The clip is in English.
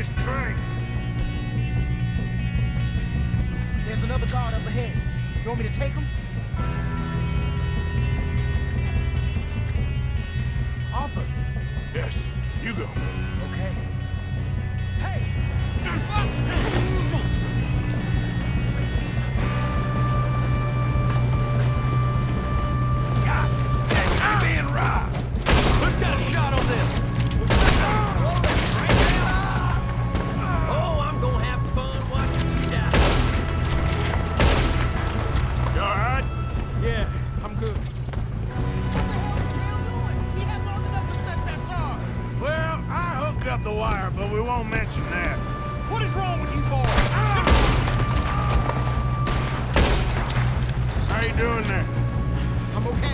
this train. There's another guard up ahead. You want me to take him? Arthur. Yes, you go. Okay. Hey! I'm being robbed. Who's got a shot on them? Oh, I'm gonna have fun watching you die. You all right? Yeah, I'm good. Well, I hooked up the wire, but we won't mention that. What is wrong with you boys? How you doing there? I'm okay.